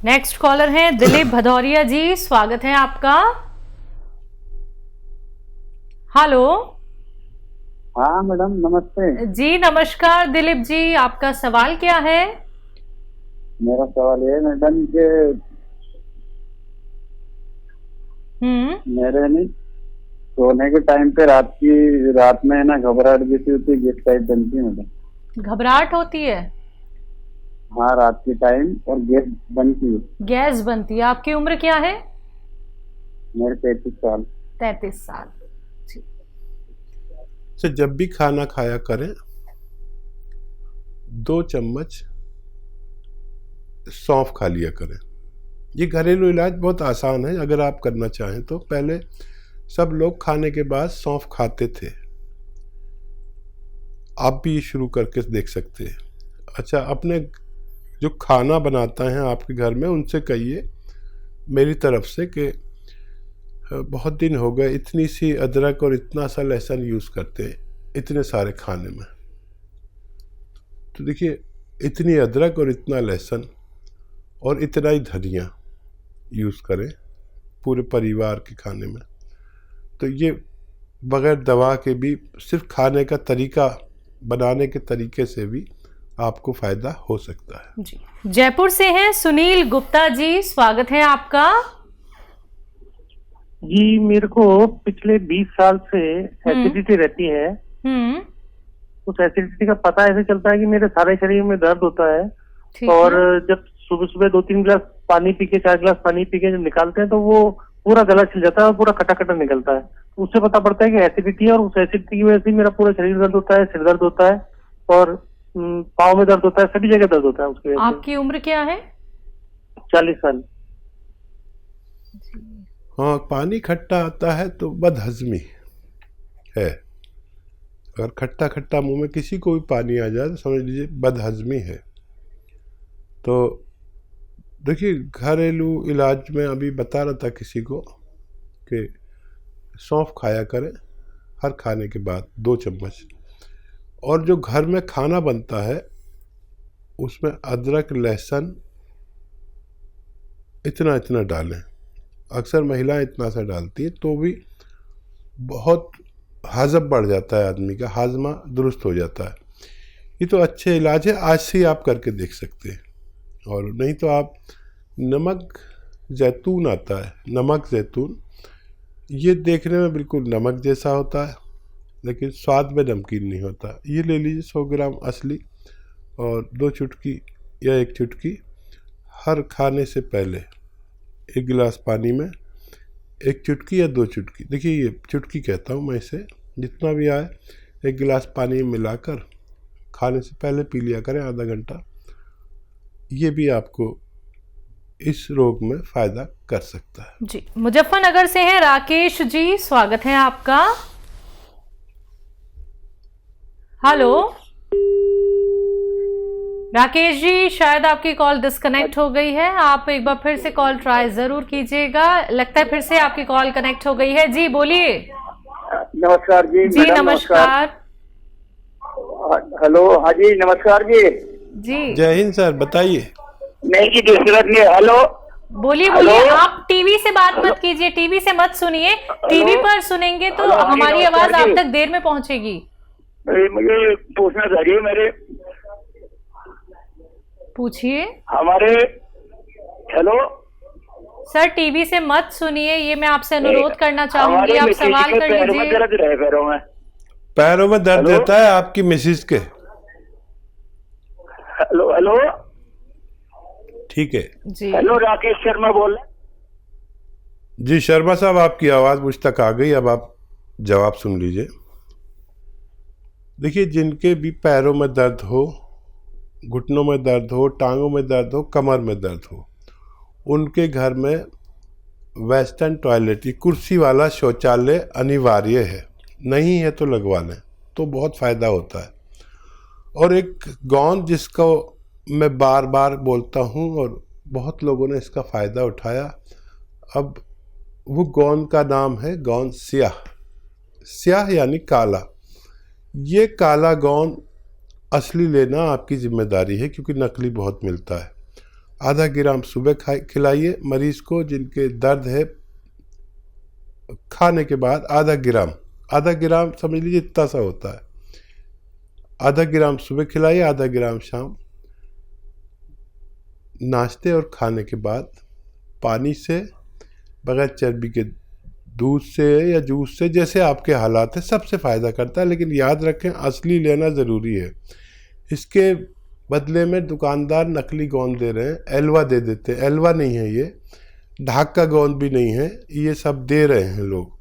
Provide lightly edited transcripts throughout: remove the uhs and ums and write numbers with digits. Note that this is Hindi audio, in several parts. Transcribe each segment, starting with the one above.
नेक्स्ट कॉलर हैं दिलीप भदौरिया जी, स्वागत है आपका। हेलो। हाँ मैडम नमस्ते। जी नमस्कार दिलीप जी, आपका सवाल क्या है? मेरा सवाल ये है मैडम कि मेरे नहीं सोने के टाइम पे रात में ना घबराहट जैसी होती है, गैस टाइप बनती है मैडम। घबराहट होती है? हाँ रात के टाइम, और गैस बनती है। गैस बनती है। आपकी उम्र क्या है? मेरे 33 साल। 33 साल। से जब भी खाना खाया करें 2 चम्मच सौंफ खा लिया करें। ये घरेलू इलाज बहुत आसान है, अगर आप करना चाहें तो। पहले सब लोग खाने के बाद सौंफ खाते थे, आप भी शुरू करके देख सकते हैं। अच्छा, अपने जो खाना बनाता है आपके घर में उनसे कहिए मेरी तरफ से कि बहुत दिन हो गए इतनी सी अदरक और इतना सा लहसुन यूज़ करते हैं इतने सारे खाने में। तो देखिए, इतनी अदरक और इतना लहसुन और इतना ही धनिया यूज़ करें पूरे परिवार के खाने में, तो ये बगैर दवा के भी, सिर्फ खाने का तरीका, बनाने के तरीके से भी आपको फ़ायदा हो सकता है। जी, जयपुर से हैं सुनील गुप्ता जी, स्वागत है आपका। जी, मेरे को पिछले 20 साल से एसिडिटी रहती है। उस एसिडिटी का पता ऐसे चलता है कि मेरे सारे शरीर में दर्द होता है, और जब सुबह सुबह 2-3 गिलास पानी पी के, 4 गिलास पानी पी के जब निकालते हैं तो वो पूरा गला छिल जाता है और पूरा खटा खटा निकलता है। उससे पता पड़ता है कि एसिडिटी है, और उस एसिडिटी की वजह से मेरा पूरा शरीर दर्द होता है, सिर दर्द होता है, और पाँव में दर्द होता है, सभी जगह दर्द होता है उसकी वजह से। आपकी उम्र क्या है? 40 साल। हाँ, पानी खट्टा आता है तो बदहजमी है। अगर खट्टा खट्टा मुंह में किसी को भी पानी आ जाए तो समझ लीजिए बदहजमी है। तो देखिए, घरेलू इलाज में अभी बता रहा था किसी को कि सौंफ खाया करें हर खाने के बाद 2 चम्मच, और जो घर में खाना बनता है उसमें अदरक लहसुन इतना इतना डालें। अक्सर महिलाएं इतना सा डालती है तो भी बहुत हजम बढ़ जाता है, आदमी का हाजमा दुरुस्त हो जाता है। ये तो अच्छे इलाज है, आज से ही आप करके देख सकते हैं। और नहीं तो आप नमक जैतून आता है, नमक जैतून, ये देखने में बिल्कुल नमक जैसा होता है लेकिन स्वाद में नमकीन नहीं होता। ये ले लीजिए 100 ग्राम असली, और 2 चुटकी या 1 चुटकी हर खाने से पहले 1 गिलास पानी में 1 चुटकी या 2 चुटकी, देखिए ये चुटकी कहता हूँ मैं इसे, जितना भी आए 1 गिलास पानी में मिलाकर खाने से पहले पी लिया करें आधा घंटा। ये भी आपको इस रोग में फ़ायदा कर सकता है। जी, मुजफ्फरनगर से हैं राकेश जी, स्वागत है आपका। हेलो राकेश जी, शायद आपकी कॉल डिस्कनेक्ट हो गई है, आप एक बार फिर से कॉल ट्राई जरूर कीजिएगा। लगता है फिर से आपकी कॉल कनेक्ट हो गई है। जी बोलिए। नमस्कार जी। जी नमस्कार। हेलो। हाँ जी नमस्कार जी। जी जय हिंद सर, बताइए। नहीं जी, दूसरा नहीं। हेलो बोलिए बोलिए। आप टीवी से बात मत कीजिए, टीवी से मत सुनिए, टीवी पर सुनेंगे तो हमारी आवाज आप तक देर में पहुंचेगी। मुझे पूछना चाहिए, मेरे पूछिए। हमारे, हेलो सर टीवी से मत सुनिए, ये मैं आपसे अनुरोध करना चाहूंगी, आप सवाल कर लीजिए। पैरों में दर्द रहता है आपकी मिसिस के? हेलो हेलो ठीक है जी। हेलो, राकेश शर्मा बोल रहे। जी शर्मा साहब, आपकी आवाज़ मुझ तक आ गई, अब आप जवाब सुन लीजिए। देखिए, जिनके भी पैरों में दर्द हो, घुटनों में दर्द हो, टांगों में दर्द हो, कमर में दर्द हो, उनके घर में वेस्टर्न टॉयलेट, कुर्सी वाला शौचालय अनिवार्य है। नहीं है तो लगवा लें, तो बहुत फ़ायदा होता है। और एक गोंद जिसको मैं बार बार बोलता हूँ और बहुत लोगों ने इसका फ़ायदा उठाया, अब वो गोंद का नाम है गोंद स्याह। स्याह यानी काला। ये काला गोंद असली लेना आपकी जिम्मेदारी है, क्योंकि नकली बहुत मिलता है। आधा ग्राम सुबह खिलाइए मरीज को जिनके दर्द है। खाने के बाद आधा ग्राम समझ लीजिए इतना सा होता है। आधा ग्राम सुबह खिलाइए, आधा ग्राम शाम। नाश्ते और खाने के बाद पानी से, बगैर चर्बी के दूध से या जूस से, जैसे आपके हालात है, सबसे फ़ायदा करता है। लेकिन याद रखें असली लेना ज़रूरी है। इसके बदले में दुकानदार नकली गोंद दे रहे हैं, एलवा दे देते हैं। एलवा नहीं है ये, ढाक का गोंद भी नहीं है, ये सब दे रहे हैं लोग।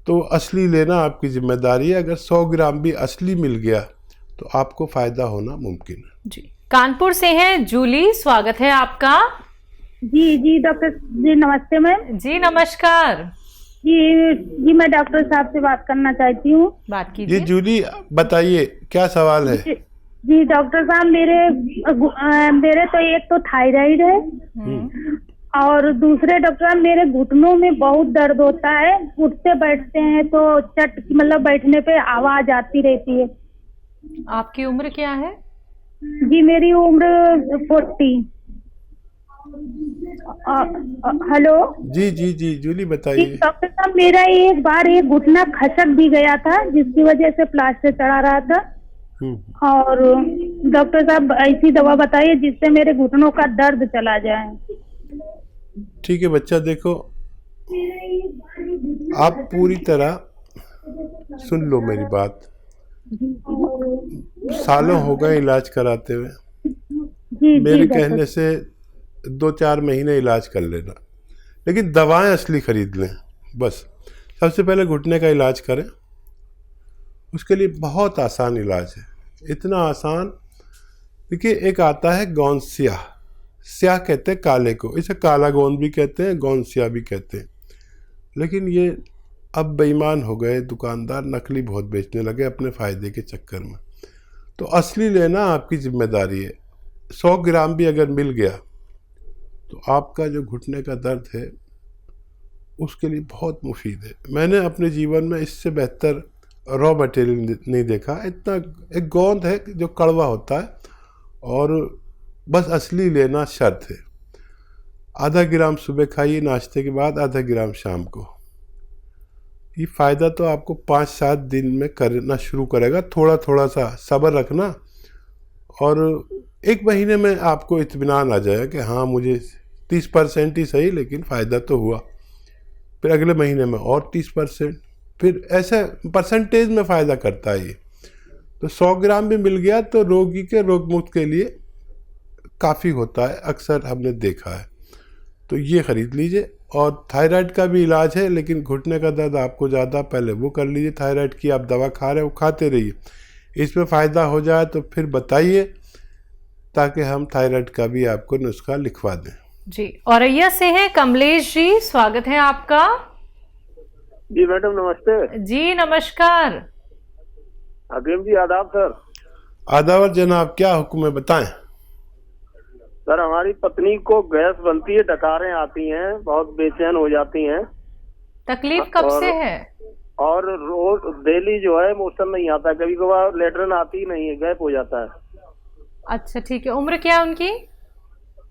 तो असली लेना आपकी जिम्मेदारी है। अगर 100 ग्राम भी असली मिल गया तो आपको फ़ायदा होना मुमकिन है। जी, कानपुर से हैं जूली, स्वागत है आपका। जी डॉक्टर जी नमस्ते मैम। जी नमस्कार। जी मैं डॉक्टर साहब से बात करना चाहती हूँ। बात कीजिए। जी जूली, बताइए क्या सवाल है। जी डॉक्टर साहब, मेरे तो एक तो थायराइड है और दूसरे डॉक्टर साहब मेरे घुटनों में बहुत दर्द होता है। उठते बैठते हैं तो मतलब बैठने पे आवाज आती रहती है। आपकी उम्र क्या है? जी मेरी उम्र 40। हेलो। जी जूली बताइए। डॉक्टर साहब, मेरा एक बार एक घुटना खसक भी गया था जिसकी वजह से प्लास्टर चढ़ा रहा था। और डॉक्टर साहब ऐसी दवा बताइए जिससे मेरे घुटनों का दर्द चला जाए। ठीक है बच्चा, देखो आप पूरी तरह सुन लो मेरी बात। सालों हो गए इलाज कराते हुए। मेरे कहने से 2-4 महीने इलाज कर लेना, लेकिन दवाएं असली खरीद लें। बस सबसे पहले घुटने का इलाज करें। उसके लिए बहुत आसान इलाज है, इतना आसान। देखिए, एक आता है गोंद स्याह। स्याह कहते हैं काले को, इसे काला गोंद भी कहते हैं, गोंद स्याह भी कहते हैं। लेकिन ये अब बेईमान हो गए दुकानदार, नकली बहुत बेचने लगे अपने फ़ायदे के चक्कर में। तो असली लेना आपकी जिम्मेदारी है। 100 ग्राम भी अगर मिल गया तो आपका जो घुटने का दर्द है उसके लिए बहुत मुफीद है। मैंने अपने जीवन में इससे बेहतर रॉ मटेरियल नहीं देखा। इतना एक गोंद है जो कड़वा होता है, और बस असली लेना शर्त है। आधा ग्राम सुबह खाइए नाश्ते के बाद, आधा ग्राम शाम को। ये फ़ायदा तो आपको 5-7 दिन में करना शुरू करेगा। थोड़ा थोड़ा सा सब्र रखना और 1 महीने में आपको इत्मीनान आ जाएगा कि हाँ मुझे 30% ही सही लेकिन फ़ायदा तो हुआ। फिर अगले महीने में और 30%, फिर ऐसे परसेंटेज में फ़ायदा करता है ये। तो 100 ग्राम भी मिल गया तो रोगी के रोग मुक्त के लिए काफ़ी होता है, अक्सर हमने देखा है। तो ये ख़रीद लीजिए। और थायराइड का भी इलाज है, लेकिन घुटने का दर्द आपको ज़्यादा, पहले वो कर लीजिए। थायराइड की आप दवा खा रहे हो, खाते रहिए। इसमें फ़ायदा हो जाए तो फिर बताइए, ताकि हम थायराइड का भी आपको नुस्खा लिखवा दें। जी, औरैया से हैं कमलेश जी, स्वागत है आपका। जी मैडम नमस्ते। जी नमस्कार। हकीम जी आदाब सर। आदावर जनाब, क्या हुक्म है, बताएं। सर हमारी पत्नी को गैस बनती है, डकारें आती हैं, बहुत बेचैन हो जाती हैं। तकलीफ कब से है? और रोज डेली जो है मोशन नहीं आता, कभी कभार लेटरिन आती नहीं है, गैप हो जाता है। अच्छा ठीक है, उम्र क्या है उनकी?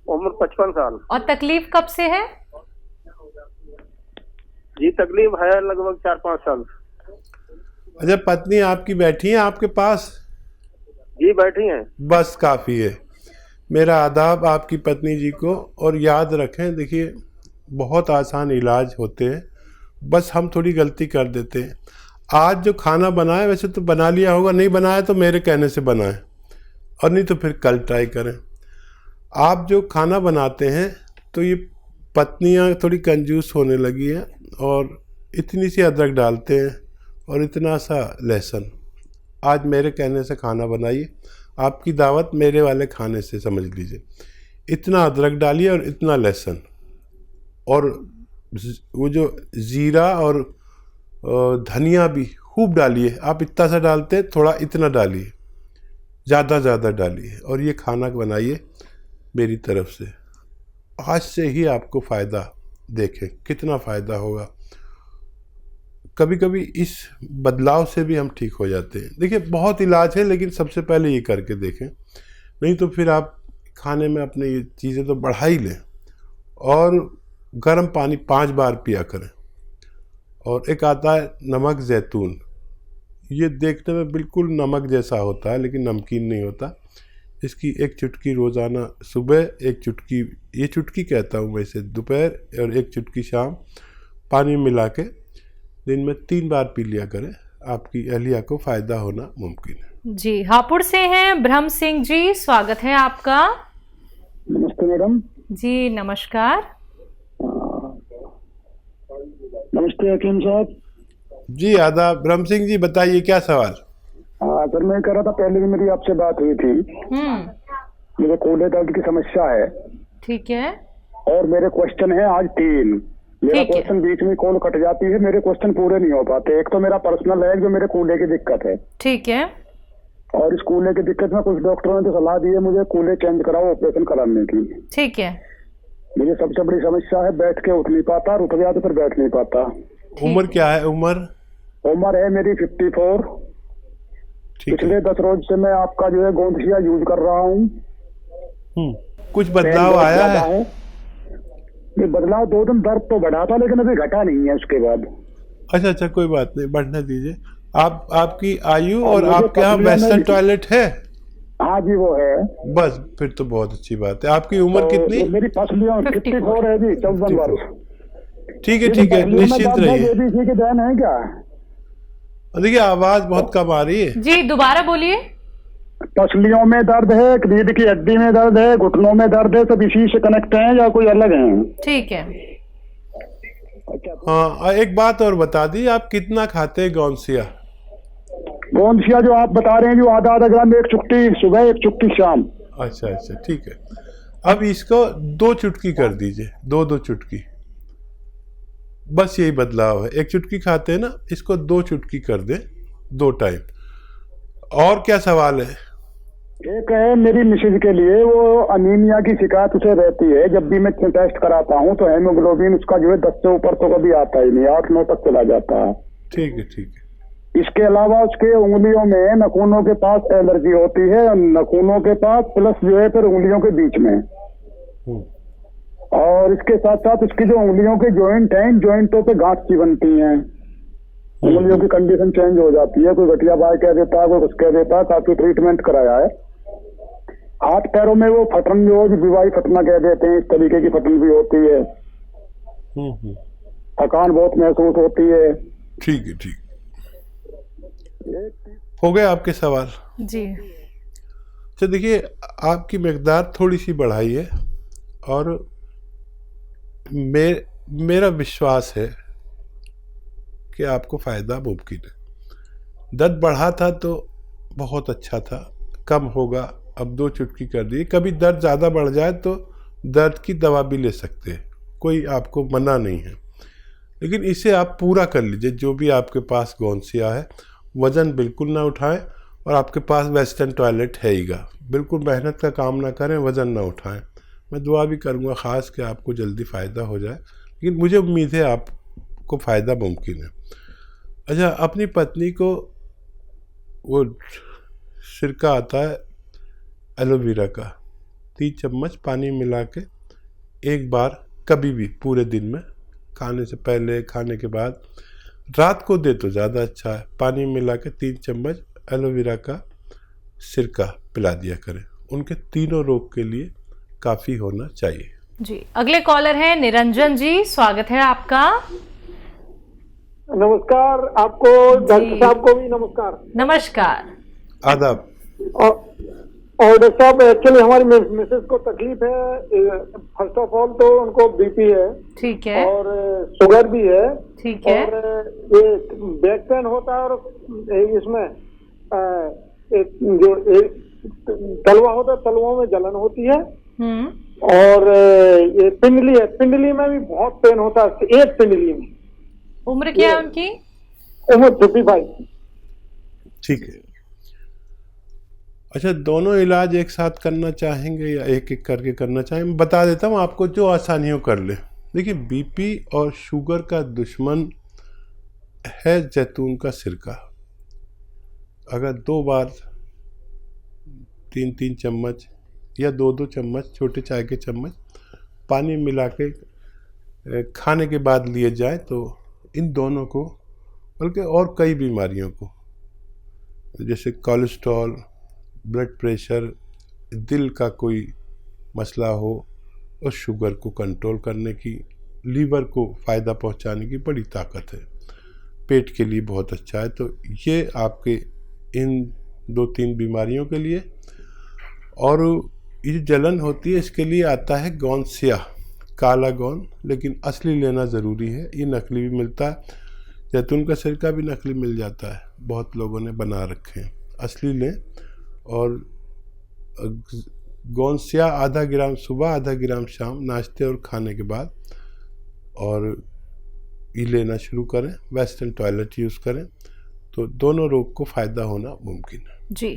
उम्र 55 साल। और तकलीफ कब से है? जी तकलीफ है लगभग 4-5 साल। अच्छा, पत्नी आपकी बैठी है आपके पास? जी बैठी हैं। बस काफ़ी है। मेरा आदाब आपकी पत्नी जी को। और याद रखें, देखिए बहुत आसान इलाज होते हैं, बस हम थोड़ी गलती कर देते हैं। आज जो खाना बनाए, वैसे तो बना लिया होगा, नहीं बनाया तो मेरे कहने से बनाएं, और नहीं तो फिर कल ट्राई करें। आप जो खाना बनाते हैं तो ये पत्नियां थोड़ी कंजूस होने लगी हैं, और इतनी सी अदरक डालते हैं और इतना सा लहसुन। आज मेरे कहने से खाना बनाइए, आपकी दावत मेरे वाले खाने से समझ लीजिए। इतना अदरक डालिए और इतना लहसुन, और वो जो ज़ीरा और धनिया भी खूब डालिए। आप इतना सा डालते हैं, थोड़ा इतना डालिए, ज़्यादा डालिए, और ये खाना बनाइए मेरी तरफ से। आज से ही आपको फ़ायदा देखें कितना फ़ायदा होगा। कभी कभी इस बदलाव से भी हम ठीक हो जाते हैं। देखिए बहुत इलाज है, लेकिन सबसे पहले ये करके देखें, नहीं तो फिर आप खाने में अपने ये चीज़ें तो बढ़ा ही लें, और गर्म पानी 5 बार पिया करें। और एक आता है नमक जैतून, ये देखने में बिल्कुल नमक जैसा होता है लेकिन नमकीन नहीं होता। इसकी 1 चुटकी रोज़ाना सुबह, 1 चुटकी, ये चुटकी कहता हूँ वैसे, दोपहर, और 1 चुटकी शाम पानी मिला के दिन में 3 बार पी लिया करें। आपकी एलिया को फ़ायदा होना मुमकिन है। जी, हापुड़ से हैं ब्रह्म सिंह जी, स्वागत है आपका। नमस्ते मैडम। जी नमस्कार। नमस्ते हकीम साहब। जी आदाब। ब्रह्म सिंह जी बताइए क्या सवाल। सर मैं कह रहा था, पहले भी मेरी आपसे बात हुई थी। मुझे कूल्हे दर्द की समस्या है। ठीक है। और मेरे क्वेश्चन है आज 3। मेरा ठीक है। क्वेश्चन बीच में कॉल कट जाती है, मेरे क्वेश्चन पूरे नहीं हो पाते। एक तो मेरा पर्सनल है जो मेरे कूल्हे की दिक्कत है। ठीक है। और इस कूल्हे की दिक्कत में कुछ डॉक्टरों ने तो सलाह दी है मुझे कूल्हे चेंज कराओ, ऑपरेशन कराने की। ठीक है। मुझे सबसे बड़ी समस्या है, बैठ के उठ नहीं पाता, रुक गया तो फिर बैठ नहीं पाता। उम्र क्या है? उम्र है मेरी 54। पिछले 10 रोज से मैं आपका जो है गोंदसिया यूज कर रहा हूँ। कुछ बदलाव आया है? ये बदलाव 2 दिन दर्द तो बढ़ा था लेकिन अभी घटा नहीं है उसके बाद। अच्छा, कोई बात नहीं, बढ़ने दीजिए। आपकी आयु और आपके यहाँ वेस्टर्न टॉयलेट है? हाँ जी वो है। बस फिर तो बहुत अच्छी बात है। आपकी उम्र कितनी? मेरी पसलियों 54 है जी, 54 वर्ष। ठीक है, निश्चिंत रहिए। ABC के देन है क्या? देखिए आवाज बहुत कम आ रही है जी, दोबारा बोलिए। पसलियों में दर्द है, रीढ़ की हड्डी में दर्द है, घुटनों में दर्द है, सब इसी से कनेक्ट है या कोई अलग है? ठीक है। हाँ, एक बात और बता दी, आप कितना खाते हैं गोंदसिया? गोंदसिया जो आप बता रहे हैं, जो आधा ग्राम, 1 चुटकी सुबह, 1 चुटकी शाम। अच्छा, ठीक है। अब इसको 2 चुटकी कर दीजिए, 2 चुटकी, बस यही बदलाव है। 1 चुटकी खाते हैं ना, इसको 2 चुटकी कर दें 2 टाइम। और क्या सवाल है? एक है मेरी मिसेज के लिए, वो अनीमिया की शिकायत उसे रहती है। जब भी मैं टेस्ट कराता हूँ तो हेमोग्लोबिन उसका जो है 10 से ऊपर तो कभी आता ही नहीं, 8-9 तक चला जाता है। ठीक है। इसके अलावा उसके उंगलियों में नखूनों के पास एलर्जी होती है, नखूनों के पास प्लस जो है फिर उंगलियों के बीच में। और इसके साथ साथ उसकी जो उंगलियों के जॉइंट हैं, जॉइंटों पे गांठ सी बनती हैं। उंगलियों की कंडीशन चेंज हो जाती है, कोई घटिया बाय कह देता है, कोई कुछ कह देता है। काफी ट्रीटमेंट कराया है। हाथ पैरों में वो फटन जो विवाही फटना कह देते हैं, इस तरीके की फटन भी होती है। थकान बहुत महसूस होती है। ठीक है। हो गए आपके सवाल? जी। तो देखिए, आपकी मकदार थोड़ी सी बढ़ाई है, और मेरा विश्वास है कि आपको फ़ायदा मुमकिन है। दर्द बढ़ा था तो बहुत अच्छा था, कम होगा, अब 2 चुटकी कर दी। कभी दर्द ज़्यादा बढ़ जाए तो दर्द की दवा भी ले सकते हैं, कोई आपको मना नहीं है। लेकिन इसे आप पूरा कर लीजिए। जो भी आपके पास गोंदसिया है, वज़न बिल्कुल ना उठाएं, और आपके पास वेस्टर्न टॉयलेट है हीगा, बिल्कुल मेहनत का काम ना करें, वज़न ना उठाएं। मैं दुआ भी करूँगा ख़ास कि आपको जल्दी फ़ायदा हो जाए, लेकिन मुझे उम्मीद है आपको फ़ायदा मुमकिन है। अच्छा, अपनी पत्नी को वो सिरका आता है एलोवेरा का, 3 चम्मच पानी मिला के 1 बार कभी भी पूरे दिन में, खाने से पहले, खाने के बाद, रात को दे तो ज़्यादा अच्छा है। पानी मिला के 3 चम्मच एलोवेरा का सिरका पिला दिया करें, उनके तीनों रोग के लिए काफ़ी होना चाहिए। जी, अगले कॉलर हैं निरंजन जी, स्वागत है आपका। नमस्कार आपको, डॉक्टर साहब को भी नमस्कार। नमस्कार। आदाब। और डॉक्टर साहब, एक्चुअली हमारी मिसेस को तकलीफ है। फर्स्ट ऑफ ऑल तो उनको बीपी है। ठीक है। और शुगर भी है। ठीक है। और ये बैक पेन होता है, और इसमें तलवा होता है, तलवों में जलन होती है। और ये पिंडली है, पिंडली में भी बहुत पेन होता है, एक पिंडली में। उम्र क्या है उनकी? उम्र 55। ठीक है। अच्छा, दोनों इलाज एक साथ करना चाहेंगे या एक एक करके करना चाहेंगे? बता देता हूँ आपको, जो आसानियों कर ले। देखिए, बीपी और शुगर का दुश्मन है जैतून का सिरका। अगर 2 बार 3-3 चम्मच या 2-2 चम्मच छोटे चाय के चम्मच पानी मिला के खाने के बाद लिए जाए तो इन दोनों को, बल्कि और कई बीमारियों को जैसे कोलेस्ट्रॉल, ब्लड प्रेशर, दिल का कोई मसला हो और शुगर को कंट्रोल करने की, लीवर को फ़ायदा पहुंचाने की बड़ी ताकत है। पेट के लिए बहुत अच्छा है। तो ये आपके इन 2-3 बीमारियों के लिए। और ये जलन होती है, इसके लिए आता है गौनसिया, काला गौन, लेकिन असली लेना ज़रूरी है। ये नकली भी मिलता है, जैतून का सिरका भी नकली मिल जाता है, बहुत लोगों ने बना रखे हैं। असली लें। और गौनसिया आधा ग्राम सुबह, आधा ग्राम शाम, नाश्ते और खाने के बाद, और ये लेना शुरू करें। वेस्टर्न टॉयलेट यूज़ करें तो दोनों रोग को फ़ायदा होना मुमकिन है। जी।